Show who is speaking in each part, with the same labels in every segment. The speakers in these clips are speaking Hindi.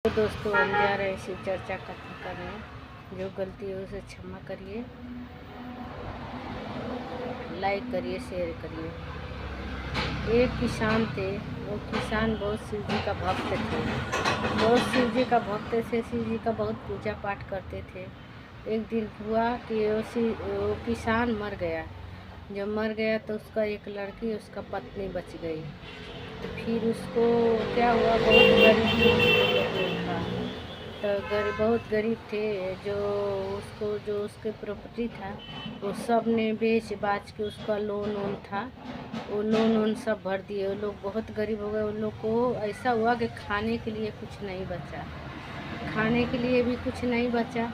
Speaker 1: तो दोस्तों हम जा रहे हैं शिव चर्चा कथा करने। जो गलती हो उसे क्षमा करिए, लाइक करिए, शेयर करिए। एक किसान थे, वो किसान बहुत शिव जी का भक्त थे, बहुत शिव जी का भक्त थे, शिव जी का बहुत पूजा पाठ करते थे। एक दिन हुआ कि वो किसान मर गया। जब मर गया तो उसका एक लड़की, उसका पत्नी बच गई। तो फिर उसको क्या हुआ, बहुत गरीब था, तो बहुत गरीब थे। जो उसके प्रॉपर्टी था वो सब ने बेच बाच के, उसका लोन वोन था, वो लोन वोन सब भर दिए। वो लोग बहुत गरीब हो गए। उन लोग को ऐसा हुआ कि खाने के लिए कुछ नहीं बचा, खाने के लिए भी कुछ नहीं बचा।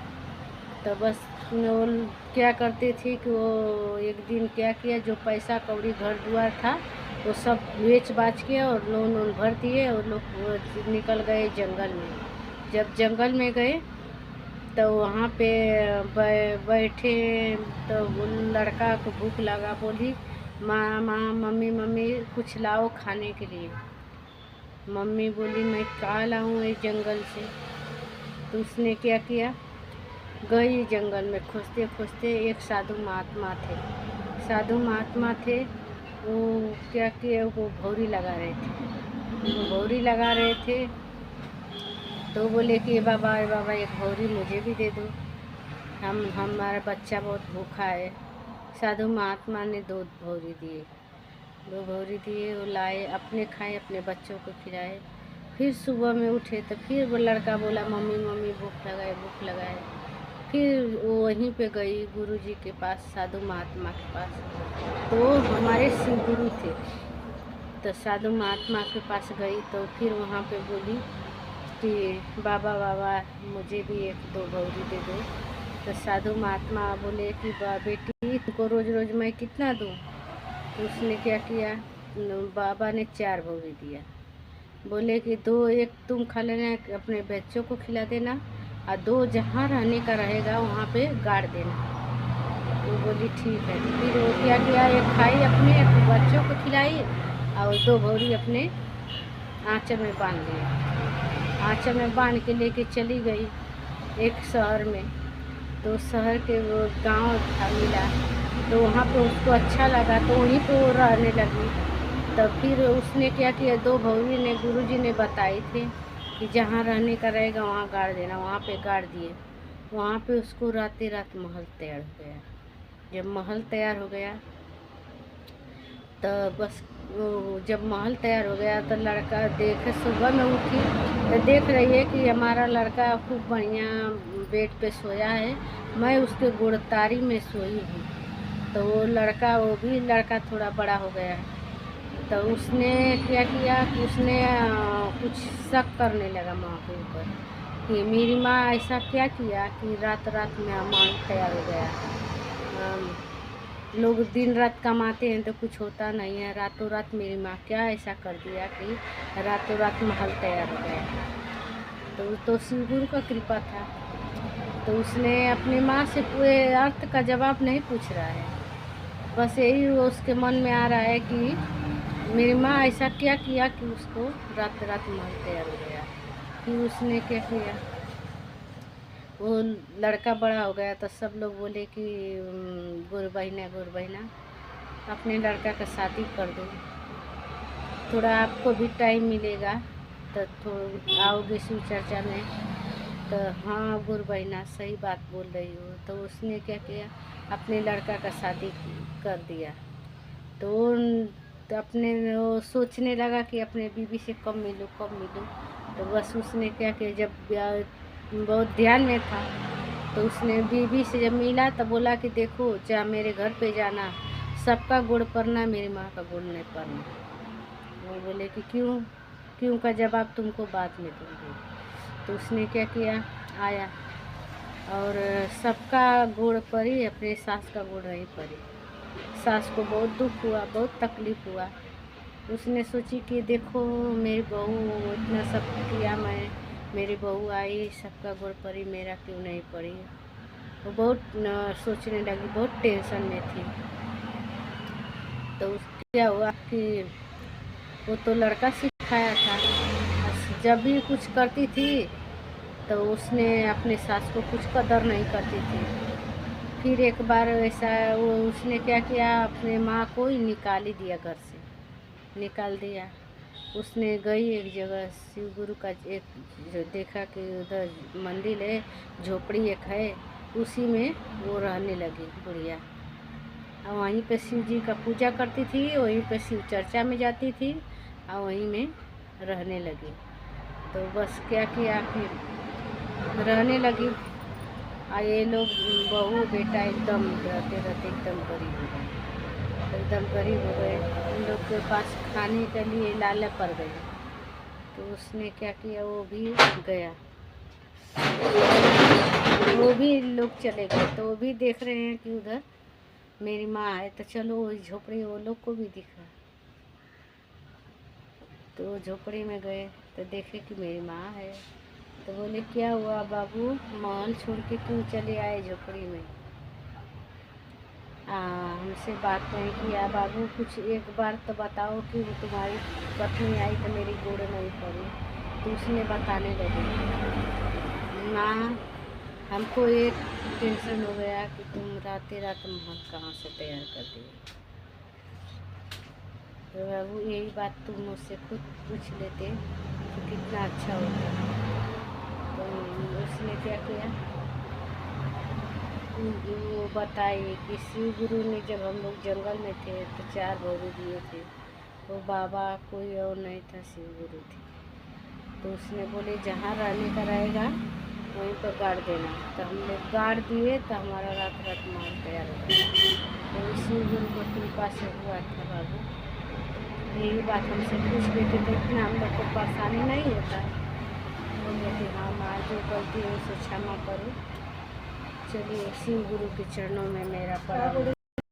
Speaker 1: तो बस वो क्या करते थे कि वो एक दिन क्या किया, जो पैसा कौड़ी घर द्वार था वो सब बेच बाच के और लोन वोन भर दिए। और लोग निकल गए जंगल में। जब जंगल में गए तो वहाँ पे बैठे, तो वो लड़का को भूख लगा, बोली माँ माँ मम्मी मम्मी कुछ लाओ खाने के लिए। मम्मी बोली मैं कहाँ लाऊँ इस जंगल से। तो उसने क्या किया, गई जंगल में खोजते खोजते। एक साधु महात्मा थे, साधु महात्मा थे। वो क्या किए, वो भौरी लगा रहे थे, वो भौरी लगा रहे थे। तो बोले कि बाबा एक भौरी मुझे भी दे दो, हमारा बच्चा बहुत भूखा है। साधु महात्मा ने 2 भौरी दिए, 2 भौरी दिए। वो लाए, अपने खाए, अपने बच्चों को खिलाए। फिर सुबह में उठे तो फिर वो लड़का बोला मम्मी मम्मी भूख लगाए, भूख लगाए। फिर वो वहीं पे गई गुरु जी के पास, साधु महात्मा के पास। तो हमारे शिव गुरु थे। तो साधु महात्मा के पास गई तो फिर वहाँ पे बोली कि बाबा मुझे भी 1-2 भौरी दे दो। तो साधु महात्मा बोले कि बेटी तुमको रोज़ रोज़ मैं कितना दूँ। तो उसने क्या किया, बाबा ने 4 भौरी दिया। बोले कि 2 एक तुम खा लेना, अपने बच्चों को खिला देना, और 2 जहाँ रहने का रहेगा वहाँ पे गाड़ देना। वो बोली ठीक है। फिर वो क्या किया, एक खाई, अपने बच्चों को खिलाई और 2 भौरी अपने आँचल में बांध लिया। आँचल में बांध के लेके चली गई एक शहर में। तो शहर के वो गांव था मिला, तो वहाँ पे उसको अच्छा लगा, तो वहीं पे वो रहने लगी। तब फिर उसने क्या किया, 2 भौरी ने गुरुजी ने बताई थे कि जहाँ रहने का रहेगा वहाँ गाड़ देना। वहाँ पे गाड़ दिए। वहाँ पे उसको रात रात महल तैयार हो गया। जब महल तैयार हो गया तो बस जब महल तैयार हो गया तो लड़का देखे, सुबह में उठी तो देख रही है कि हमारा लड़का खूब बढ़िया बेड पे सोया है, मैं उसके गुड़तारी में सोई हूँ। तो वो भी लड़का थोड़ा बड़ा हो गया है। तो उसने क्या किया कि उसने कुछ शक करने लगा माँ के ऊपर कि मेरी माँ ऐसा क्या किया कि रात रात में महल तैयार हो गया। लोग दिन रात कमाते हैं तो कुछ होता नहीं है, रातों रात मेरी माँ क्या ऐसा कर दिया कि रातों रात महल तैयार हो गया। तो शिव गुरु का कृपा था। तो उसने अपनी माँ से पूरे अर्थ का जवाब नहीं पूछ रहा है, बस यही उसके मन में आ रहा है कि मेरी माँ ऐसा क्या किया कि उसको रात रात महल तैयार हो गया। फिर उसने क्या किया, वो लड़का बड़ा हो गया तो सब लोग बोले कि गुरु बहिना अपने लड़का का शादी कर दो, थोड़ा आपको भी टाइम मिलेगा तो आओगे शिव चर्चा में। तो हाँ गुरु बहिना सही बात बोल रही हो। तो उसने क्या किया, अपने लड़का का शादी कर दिया। तो अपने वो सोचने लगा कि अपने बीवी से कब मिलूँ कब मिलूँ। तो बस उसने क्या किया, जब बहुत ध्यान में था तो उसने बीवी से जब मिला तो बोला कि देखो चाहे मेरे घर पे जाना, सबका गुड़ पड़ना, मेरी माँ का गुड़ नहीं पड़ना। वो बोले कि क्यों का जवाब तुमको बाद में दूँगी। तो उसने क्या किया, आया और सबका गुड़ पड़ी, अपने सास का गुड़ नहीं पड़ी। सास को बहुत दुख हुआ, बहुत तकलीफ़ हुआ। उसने सोची कि देखो मेरी बहू इतना सब किया, मेरी बहू आई, सबका गुड़ पड़ी, मेरा क्यों नहीं पड़ी। वो बहुत सोचने लगी, बहुत टेंशन में थी। तो क्या हुआ कि वो तो लड़का सिखाया था, जब भी कुछ करती थी तो उसने अपने सास को कुछ कदर नहीं करती थी। फिर एक बार ऐसा वो उसने क्या किया, अपने माँ को ही निकाल ही दिया, घर से निकाल दिया। उसने गई एक जगह शिव गुरु का एक जो देखा कि उधर मंदिर है, झोपड़ी एक है, उसी में वो रहने लगी बुढ़िया। और वहीं पे शिव जी का पूजा करती थी, वहीं पे शिव चर्चा में जाती थी और वहीं में रहने लगी। तो बस क्या किया, फिर रहने लगी। और ये लोग बहू बेटा एकदम रहते रहते एकदम गरीब हो गए, एकदम गरीब हो गए। उन लोग के पास खाने के लिए लाले पड़ गए। तो उसने क्या किया, वो भी गया, वो भी लोग चले गए। तो वो भी देख रहे हैं कि उधर मेरी माँ है, तो चलो वो झोपड़ी वो लोग को भी दिखा। तो वो झोपड़ी में गए तो देखे कि मेरी माँ है। तो बोले क्या हुआ बाबू, महल छोड़ के क्यों चले आए झोपड़ी में? हमसे बात नहीं किया बाबू, कुछ एक बार तो बताओ कि वो तुम्हारी पत्नी आई तो मेरी गोड़ नहीं पड़ी। तो उसने बताने लगी, माँ हमको एक टेंशन हो गया कि तुम रात महल कहाँ से तैयार कर दिए। तो बाबू यही बात तुम मुझसे खुद पूछ लेते तो कितना अच्छा होता। तो उसने क्या किया, वो बताई कि शिव गुरु ने जब हम लोग जंगल में थे तो 4 बहू दिए थे, वो बाबा कोई और नहीं था, शिव गुरु थे। तो उसने बोले जहाँ रहने का रहेगा वहीं पर गाड़ देना। तो हम लोग गाड़ दिए तो हमारा रात रात माल तैयार हो गया। तो शिव गुरु को कृपा से हुआ था बाबू। यही बात हमसे पूछ लेते तो इतना हम लोग को परेशानी नहीं होता। बोले कि हाँ माँ जो गलती है उसे क्षमा करो। चलिए शिव गुरु के चरणों में मेरा प्रणाम।